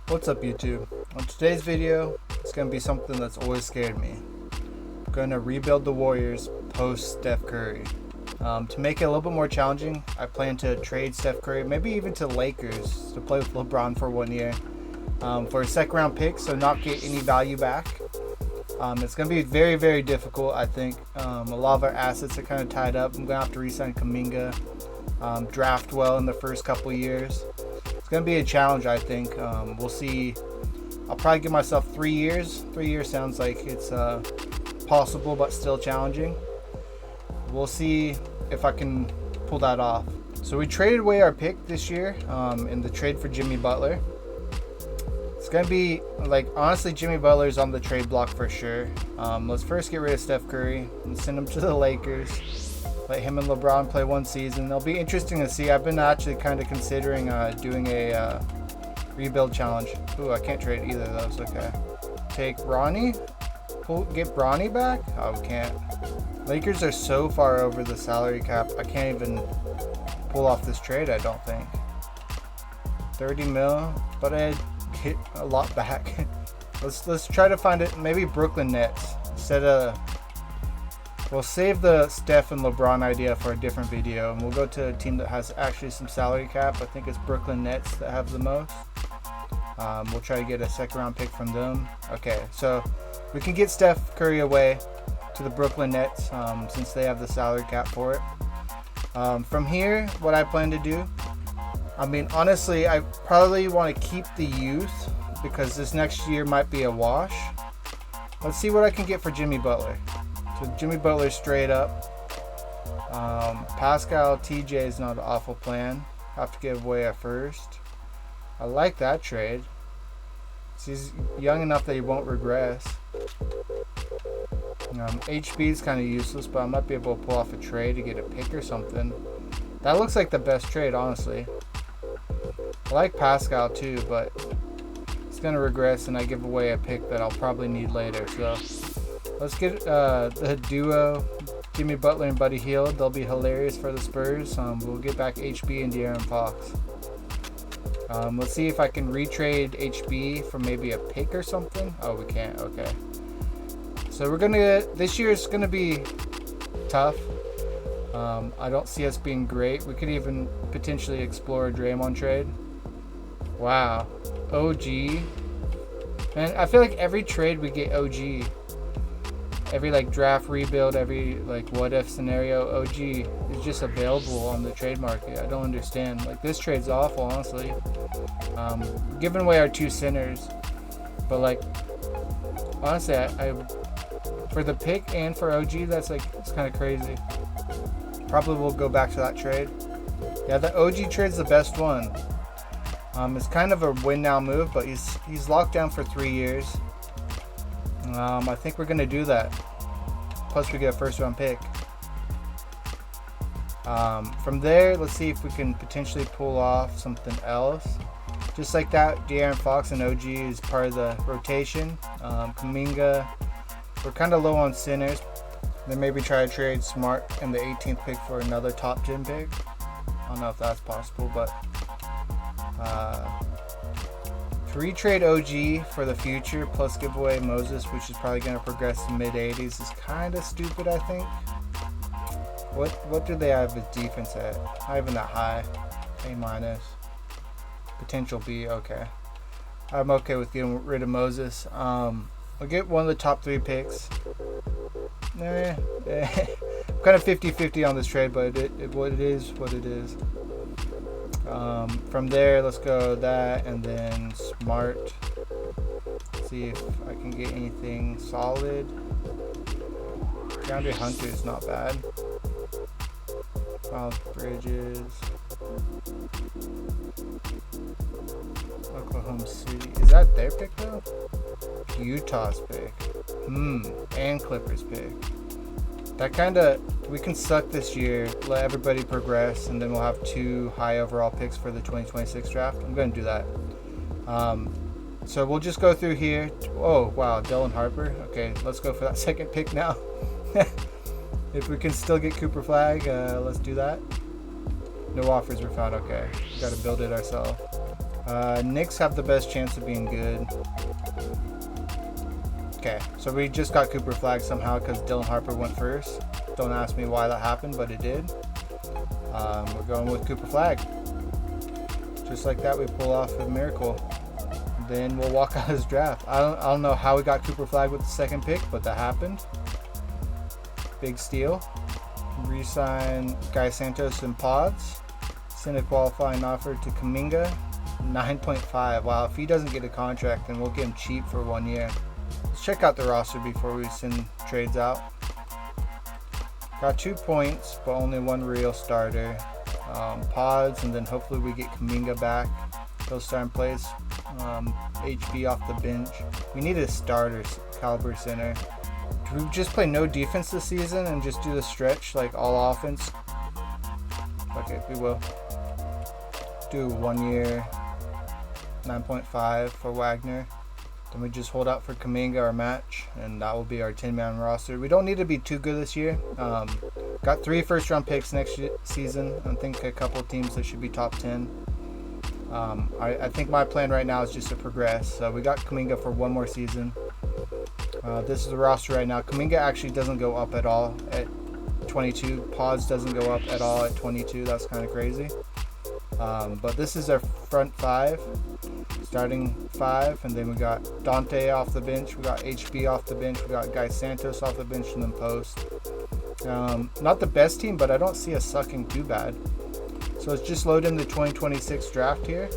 What's up, YouTube? On today's video, it's going to be something that's always scared me. I'm going to rebuild the Warriors post Steph Curry. To make it a little bit more challenging, I plan to trade Steph Curry, maybe even to Lakers, to play with LeBron for 1 year, for a second round pick, so not get any value back. It's going to be very, very difficult, I think. A lot of our assets are kind of tied up. I'm going to have to re-sign Kuminga, draft well in the first couple years. It's going to be a challenge, I think. We'll see. I'll probably give myself 3 years. 3 years sounds like it's possible, but still challenging. We'll see if I can pull that off. So we traded away our pick this year in the trade for Jimmy Butler. It's going to be, honestly, Jimmy Butler's on the trade block for sure. Let's first get rid of Steph Curry and send him to the Lakers. Let him and LeBron play 1 season. It'll be interesting to see. I've been actually kind of considering doing a rebuild challenge. Ooh, I can't trade either of those. Okay. Take Ronnie. Get Bronny back? Oh, we can't. Lakers are so far over the salary cap. I can't even pull off this trade, I don't think. 30 mil, but I'd get a lot back. Let's try to find it. Maybe Brooklyn Nets instead of. We'll save the Steph and LeBron idea for a different video, and we'll go to a team that has actually some salary cap. I think it's Brooklyn Nets that have the most. We'll try to get a second round pick from them. Okay, so we can get Steph Curry away to the Brooklyn Nets since they have the salary cap for it. From here, what I plan to do, I mean, honestly, I probably want to keep the youth because this next year might be a wash. Let's see what I can get for Jimmy Butler. So Jimmy Butler straight up. Pascal TJ is not an awful plan. Have to give away a first. I like that trade. He's young enough that he won't regress. HB is kind of useless, but I might be able to pull off a trade to get a pick or something. That looks like the best trade, honestly. I like Pascal too, but he's going to regress and I give away a pick that I'll probably need later. So let's get the duo, Jimmy Butler and Buddy Hield. They'll be hilarious for the Spurs. We'll get back HB and De'Aaron Fox. Let's see if I can retrade HB for maybe a pick or something. Oh, we can't. Okay. So we're gonna. This year is gonna be tough. I don't see us being great. We could even potentially explore a Draymond trade. Wow. OG. Man, I feel like every trade we get OG. Every draft rebuild, every what if scenario, OG is just available on the trade market. I don't understand. This trade's awful, honestly. Giving away our 2 centers, but honestly, I for the pick and for OG, that's it's kind of crazy. Probably will go back to that trade. Yeah, the OG trade's the best one. It's kind of a win now move, but he's locked down for 3 years. I think we're gonna do that. Plus, we get a first round pick. From there, let's see if we can potentially pull off something else. Just like that, De'Aaron Fox and OG is part of the rotation. Kuminga, we're kind of low on centers. Then maybe try to trade Smart in the 18th pick for another top 10 pick. I don't know if that's possible, but to retrade OG for the future plus give away Moses, which is probably going to progress to mid 80s, is kind of stupid, I think. What do they have with defense at? Not even that high. A-. Potential B, okay. I'm okay with getting rid of Moses. I'll get one of the top 3 picks. I'm kind of 50-50 on this trade, but what it is. From there, let's go that and then Smart. See if I can get anything solid. DeAndre Hunter is not bad. Miles Bridges. Oklahoma City. Is that their pick though? Utah's pick. And Clippers pick. That we can suck this year, let everybody progress, and then we'll have 2 high overall picks for the 2026 draft. I'm going to do that. So we'll just go through here. Oh, wow, Dylan Harper. Okay, let's go for that second pick now. If we can still get Cooper Flagg, let's do that. No offers were found. Okay, got to build it ourselves. Knicks have the best chance of being good. Okay, so we just got Cooper Flagg somehow because Dylan Harper went first. Don't ask me why that happened, but it did. We're going with Cooper Flagg. Just like that, we pull off a miracle. Then we'll walk out his draft. I don't know how we got Cooper Flagg with the second pick, but that happened. Big steal. Resign Guy Santos and Pods. Send a qualifying offer to Kuminga. 9.5. Wow, if he doesn't get a contract, then we'll get him cheap for 1 year. Let's check out the roster before we send trades out. Got 2 points, but only one real starter. Pods, and then hopefully we get Kuminga back. He'll start in place. HB off the bench. We need a starter caliber center. Do we just play no defense this season and just do the stretch like all offense? Okay, we will. Do 1 year, 9.5 for Wagner. Then we just hold out for Kuminga our match, and that will be our 10-man roster. We don't need to be too good this year. Got 3 first-round picks next season. I think a couple of teams that should be top 10. I think my plan right now is just to progress. So we got Kuminga for 1 more season. This is the roster right now. Kuminga actually doesn't go up at all at 22. Pods doesn't go up at all at 22. That's kind of crazy. But this is our front 5. Starting 5, and then we got Dante off the bench, we got HB off the bench, we got Guy Santos off the bench, and then post. Not the best team, but I don't see us sucking too bad. So let's just load in the 2026 draft here.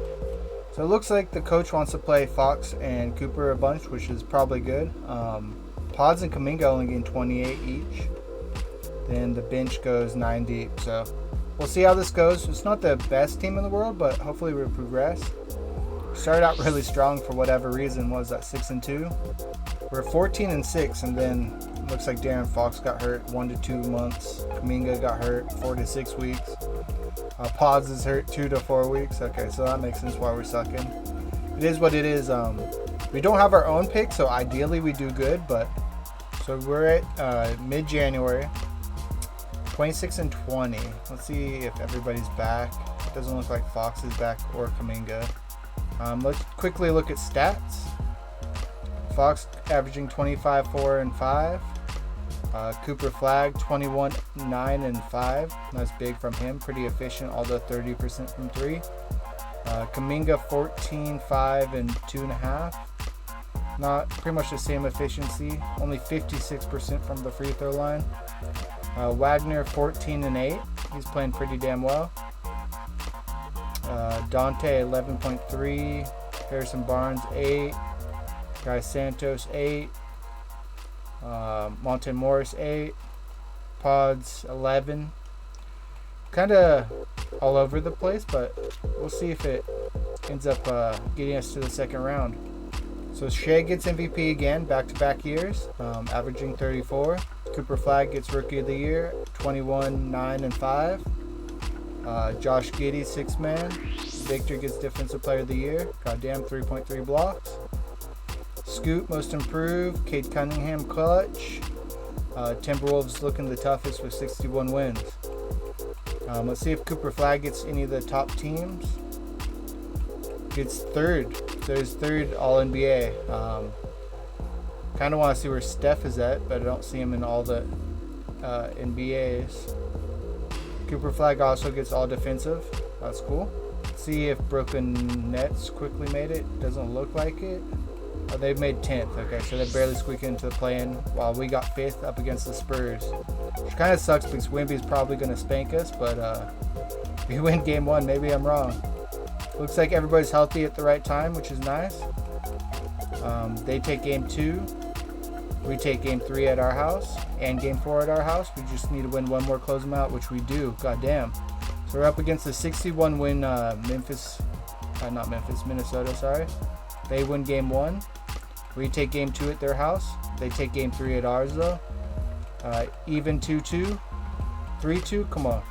So it looks like the coach wants to play Fox and Cooper a bunch, which is probably good. Pods and Kuminga only getting 28 each. Then the bench goes 9 deep. So we'll see how this goes. It's not the best team in the world, but hopefully we'll progress. Started out really strong for whatever reason. Was that 6-2? We're 14-6, and then looks like Darren Fox got hurt 1 to 2 months. Kuminga got hurt 4 to 6 weeks. Pods is hurt 2 to 4 weeks. Okay, so that makes sense why we're sucking. It is what it is. We don't have our own pick, so ideally we do good. But so we're at mid-January, 26-20. Let's see if everybody's back. It doesn't look like Fox is back or Kuminga. Let's quickly look at stats. Fox averaging 25, 4, and 5. Cooper Flagg 21, 9, and 5. That's big from him. Pretty efficient, although 30% from 3. Kuminga 14, 5, and 2.5. Not pretty much the same efficiency. Only 56% from the free throw line. Wagner 14 and 8. He's playing pretty damn well. Dante 11.3, Harrison Barnes 8, Guy Santos 8, Monte Morris 8, Pods 11. Kind of all over the place, but we'll see if it ends up getting us to the second round. So Shea gets MVP again, back-to-back years, averaging 34. Cooper Flagg gets Rookie of the Year, 21, 9, and 5. Josh Giddey, 6-man. Victor gets Defensive Player of the Year. Goddamn, 3.3 blocks. Scoot, Most Improved. Cade Cunningham, clutch. Timberwolves looking the toughest with 61 wins. Let's see if Cooper Flagg gets any of the top teams. Gets 3rd. So he's 3rd All-NBA. Kind of want to see where Steph is at, but I don't see him in all the NBAs. Cooper Flagg also gets all defensive. That's cool. Let's see if Brooklyn Nets quickly made it. Doesn't look like it. Oh, they've made 10th. Okay, so they barely squeak into the play-in while we got 5th up against the Spurs. Which kind of sucks because Wemby's probably going to spank us, but if we win game 1, maybe I'm wrong. Looks like everybody's healthy at the right time, which is nice. They take game 2. We take game 3 at our house and game 4 at our house. We just need to win 1 more, close them out, which we do. God damn. So we're up against the 61 win Minnesota, sorry. They win game 1. We take game 2 at their house. They take game 3 at ours though. Even 2-2. 3-2, come on.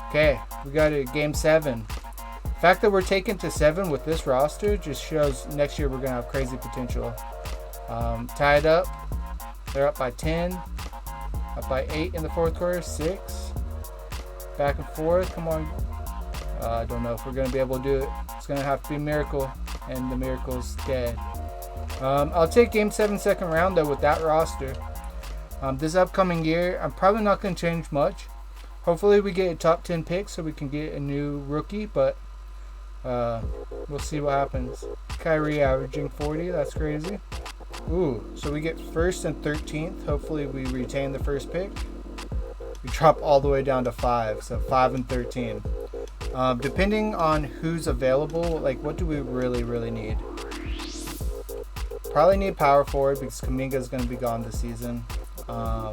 Okay, we got a game 7. The fact that we're taking to 7 with this roster just shows next year we're going to have crazy potential. Tied up. They're up by 10. Up by 8 in the 4th quarter. 6. Back and forth. Come on. I don't know if we're going to be able to do it. It's going to have to be a miracle, and the miracle's dead. I'll take Game 7 second round, though, with that roster. This upcoming year, I'm probably not going to change much. Hopefully we get a top 10 pick so we can get a new rookie, but we'll see what happens. Kyrie averaging 40, that's crazy. Ooh, so we get 1st and 13th. Hopefully we retain the first pick. We drop all the way down to 5, so 5 and 13. Depending on who's available, like what do we really need? Probably need power forward because Kuminga is going to be gone this season. I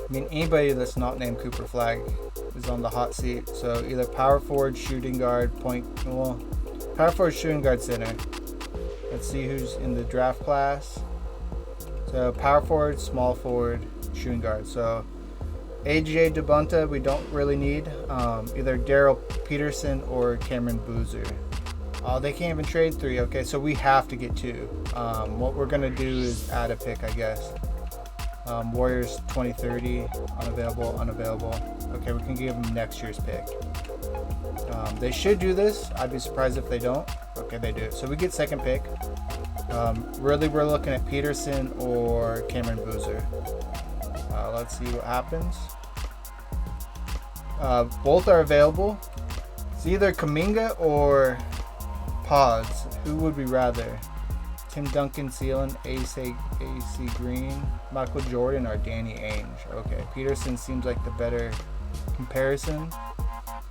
mean, anybody that's not named Cooper Flagg is on the hot seat. So either power forward, shooting guard, power forward, shooting guard, center. Let's see who's in the draft class. So power forward, small forward, shooting guard. So AJ DeBunta we don't really need. Either Daryl Peterson or Cameron Boozer. Oh, they can't even trade 3. Okay, so we have to get 2. What we're gonna do is add a pick, I guess. Warriors 2030, unavailable. Okay, we can give them next year's pick. They should do this. I'd be surprised if they don't. Okay, they do it. So we get second pick. Really, we're looking at Peterson or Cameron Boozer. Let's see what happens. Both are available. It's either Kuminga or Pods. Who would we rather? Tim Duncan, Sealand, AC Green, Michael Jordan, or Danny Ainge? Okay, Peterson seems like the better comparison.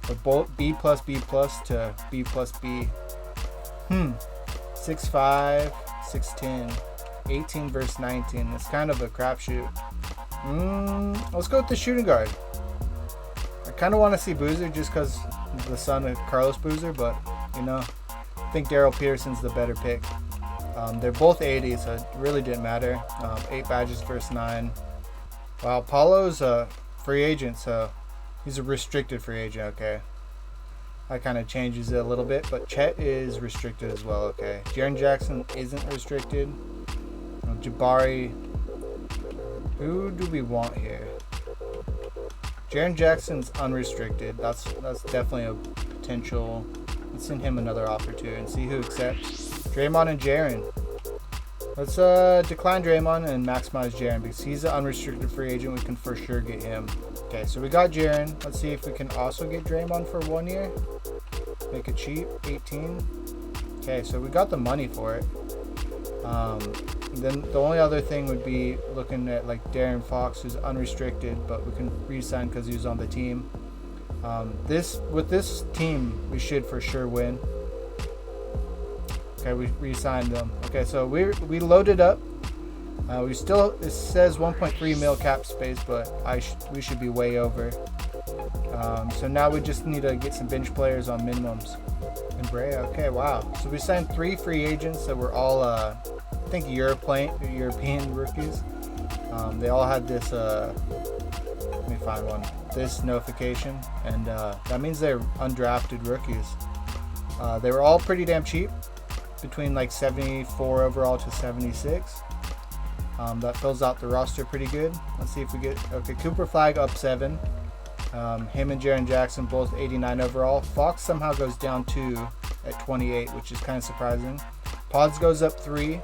But both B plus to B plus B. 6'5", 6'10", 18 versus 19. It's kind of a crapshoot. Let's go with the shooting guard. I kind of want to see Boozer just because the son of Carlos Boozer, but you know, I think Daryl Peterson's the better pick. They're both 80, so it really didn't matter. 8 badges versus 9. Wow, Paulo's a free agent, so he's a restricted free agent. Okay, that kind of changes it a little bit, but Chet is restricted as well. Okay, Jaren Jackson isn't restricted. Jabari. Who do we want here? Jaren Jackson's unrestricted. That's definitely a potential. Let's send him another offer too and see who accepts. Draymond and Jaren. Let's decline Draymond and maximize Jaren because he's an unrestricted free agent. We can for sure get him. Okay, so we got Jaren. Let's see if we can also get Draymond for 1 year. Make it cheap, 18. Okay, so we got the money for it. Then the only other thing would be looking at like Darren Fox, who's unrestricted, but we can re-sign because he was on the team. With this team, we should for sure win. Okay, we re-signed them. Okay, so we loaded up. We still, it says 1.3 mil cap space, but we should be way over. So now we just need to get some bench players on minimums. And Brea, okay, wow. So we signed 3 free agents that were all, I think European rookies. They all had this, let me find one. This notification, and that means they're undrafted rookies. They were all pretty damn cheap, between like 74 overall to 76. That fills out the roster pretty good. Let's see if we get, okay, Cooper Flagg up 7. Him and Jaren Jackson both 89 overall. Fox somehow goes down 2 at 28, which is kind of surprising. Pods goes up 3.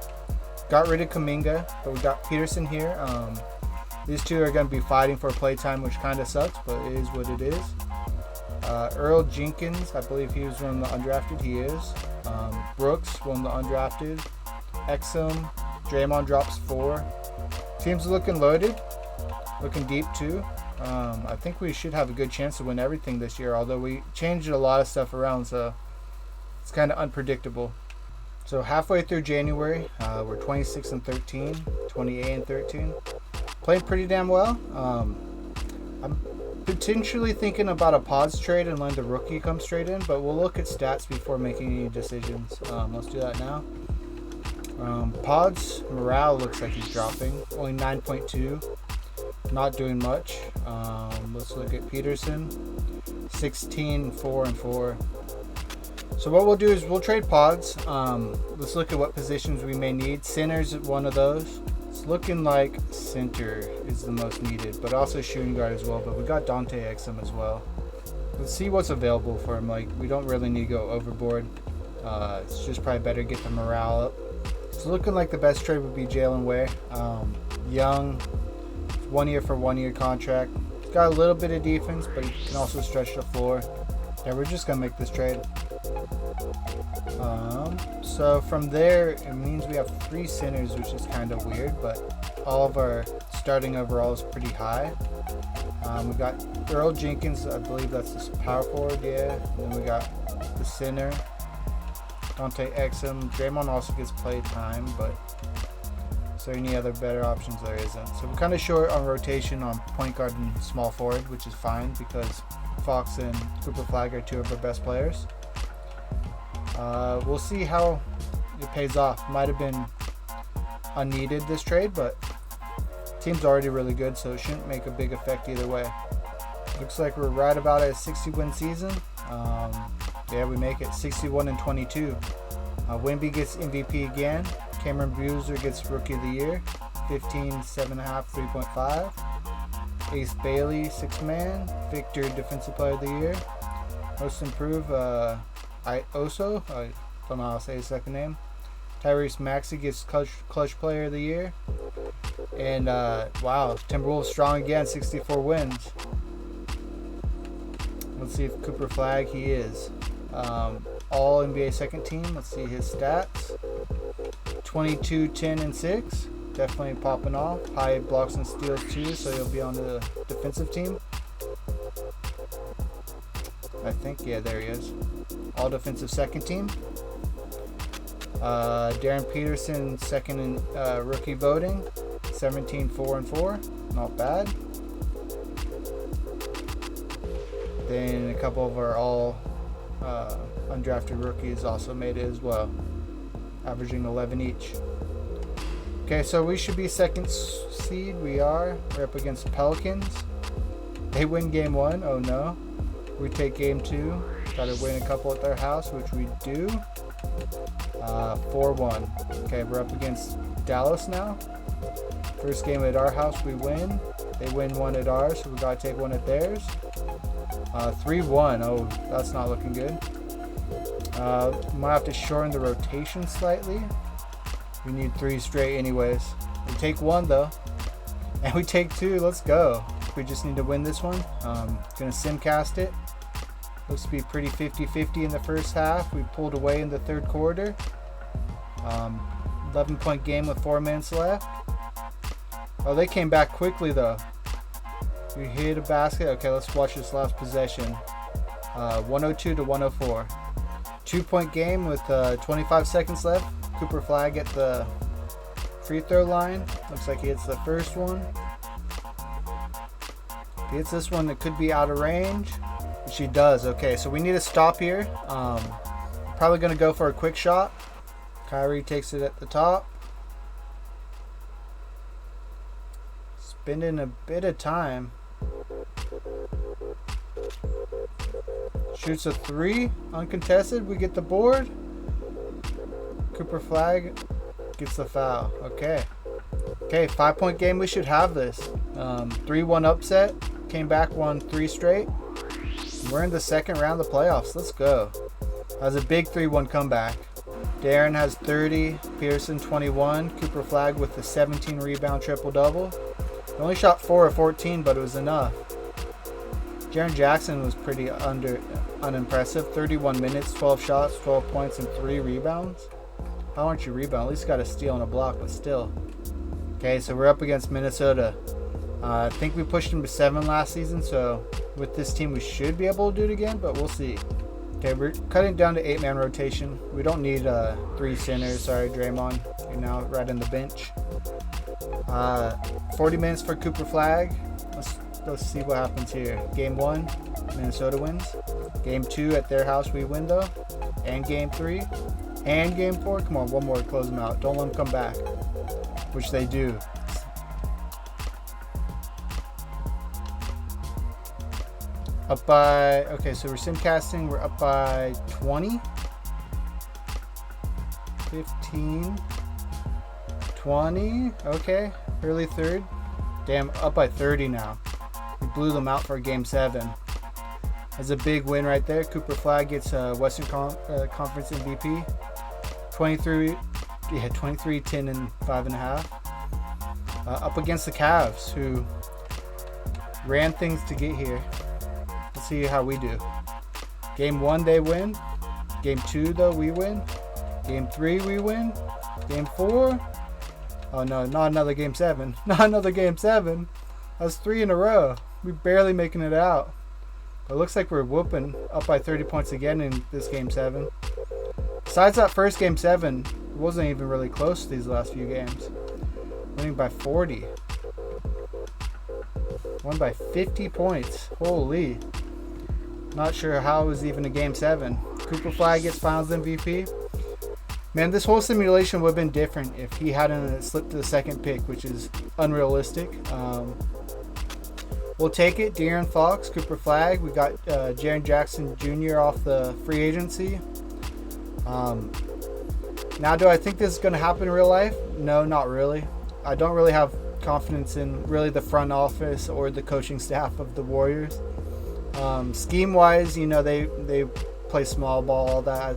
Got rid of Kuminga, but we got Peterson here. These two are going to be fighting for playtime, which kind of sucks, but it is what it is. Earl Jenkins, I believe he was one of the undrafted. He is. Brooks, one of the undrafted. Exum. Draymond drops 4. Team's looking loaded. Looking deep, too. I think we should have a good chance to win everything this year, although we changed a lot of stuff around, so it's kind of unpredictable. So halfway through January, we're 26 and 13, 28 and 13. Played pretty damn well. I'm potentially thinking about a Pods trade and letting the rookie come straight in, but we'll look at stats before making any decisions. Let's do that now. Pods morale looks like he's dropping, only 9.2. Not doing much. Let's look at Peterson, 16, 4 and 4. So what we'll do is we'll trade Pods. Let's look at what positions we may need. Center's one of those. It's looking like center is the most needed, but also shooting guard as well. But we got Dante Exum as well. let's see what's available for him. Like, we don't really need to go overboard. It's just probably better to get the morale up. It's looking like the best trade would be Jalen Ware. Young, 1 year for 1 year contract. Got a little bit of defense, but he can also stretch the floor. Yeah, we're just gonna make this trade. So from there, it means we have 3 centers, which is kind of weird, but all of our starting overall is pretty high. We got Earl Jenkins, I believe that's the power forward, yeah. And then we got the center, Dante Exum. Draymond also gets play time, but is there any other better options? There isn't. So we're kind of short on rotation on point guard and small forward, which is fine because Fox and Cooper Flagg are 2 of our best players. We'll see how it pays off. Might have been unneeded this trade, but team's already really good, so it shouldn't make a big effect either way. Looks like we're right about at a 60-win season. Yeah, we make it 61-22. Wemby gets MVP again. Cameron Buser gets Rookie of the Year, 15, 7.5, 3.5. Ace Bailey, 6th man. Victor, Defensive Player of the Year. Most Improved, Oso. I don't know how to say his second name. Tyrese Maxey gets Clutch Player of the Year. And wow, Timberwolves strong again, 64 wins. Let's see if Cooper Flagg, he is. All NBA second team. Let's see his stats. 22, 10, and 6. Definitely popping off. High blocks and steals too, so he'll be on the defensive team. I think, yeah, there he is. All defensive second team. Darren Peterson, second in rookie voting. 17, 4, and 4. Not bad. Then a couple of our all undrafted rookies also made it as well, averaging 11 each. Okay, so we should be second seed. We are. We're up against Pelicans. They win game 1. Oh no. We take game 2. Got to win a couple at their house, which we do. 4-1. Okay, we're up against Dallas now. First game at our house, we win. They win 1 at ours, so we got to take 1 at theirs. 3-1. Oh, that's not looking good. Might have to shorten the rotation slightly. We need 3 straight anyways. We take 1 though. And we take 2. Let's go. We just need to win this one. Gonna simcast it. Looks to be pretty 50-50 in the first half. We pulled away in the third quarter. 11-point game with 4 minutes left. Oh, they came back quickly though. We hit a basket. Okay, let's watch this last possession. 102 to 104. 2-point game with 25 seconds left. Cooper Flagg at the free throw line. Looks like he hits the first one. If he hits this one, it could be out of range. Which he does. Okay, so we need to stop here. Probably going to go for a quick shot. Kyrie takes it at the top. Spending a bit of time. Shoots a 3, uncontested. We get the board. Cooper Flagg gets the foul. Okay. Okay, 5-point game. We should have this. 3-1 upset. Came back, won 3 straight. We're in the second round of the playoffs. Let's go. That was a big 3-1 comeback. Darren has 30. Pearson 21. Cooper Flagg with the 17 rebound triple-double. He only shot 4 of 14, but it was enough. Jaren Jackson was pretty unimpressive. 31 minutes, 12 shots, 12 points, and 3 rebounds. How aren't you rebound? At least got a steal and a block, but still. Okay, so we're up against Minnesota. I think we pushed them to 7 last season, so with this team we should be able to do it again, but we'll see. Okay, we're cutting down to 8-man rotation. We don't need 3 centers. Sorry, Draymond. You're now right on the bench. 40 minutes for Cooper Flagg. Let's see what happens here. Game 1, Minnesota wins. Game 2 at their house, we win though. And game 3. And game 4. Come on, one more to close them out. Don't let them come back. Which they do. Up by, okay, so we're simcasting. We're up by 20. 15. 20. Okay, early third. Damn, up by 30 now. We blew them out for game 7. That's a big win right there. Cooper Flagg gets Western Conference MVP. 23, 10 and 5.5. Up against the Cavs, who ran things to get here. Let's see how we do. Game 1, they win. Game 2, though, we win. Game 3, we win. Game 4. Oh no, not another Game 7. Not another Game 7. That's 3 in a row. We're barely making it out. But it looks like we're whooping up by 30 points again in this Game 7. Besides that first Game 7, it wasn't even really close these last few games. Winning by 40. Won by 50 points. Holy. Not sure how it was even a Game 7. Cooper Flagg gets Finals MVP. Man, this whole simulation would have been different if he hadn't slipped to the second pick, which is unrealistic. We'll take it. De'Aaron Fox, Cooper Flagg. We got Jaren Jackson Jr. off the free agency. Now, do I think this is going to happen in real life? No, not really. I don't really have confidence in really the front office or the coaching staff of the Warriors. Scheme-wise, you know, they play small ball, all that.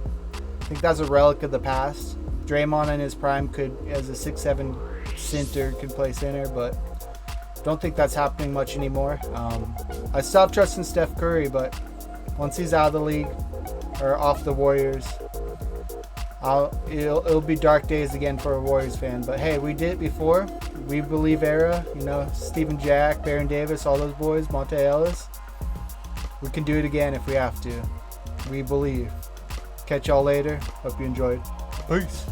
I think that's a relic of the past. Draymond in his prime could, as a 6'7" center, could play center, but don't think that's happening much anymore. I stopped trusting Steph Curry, but once he's out of the league or off the Warriors, it'll be dark days again for a Warriors fan. But hey, we did it before. We believe era. You know, Steven Jack, Baron Davis, all those boys, Monte Ellis. We can do it again if we have to. We believe. Catch y'all later. Hope you enjoyed. Peace.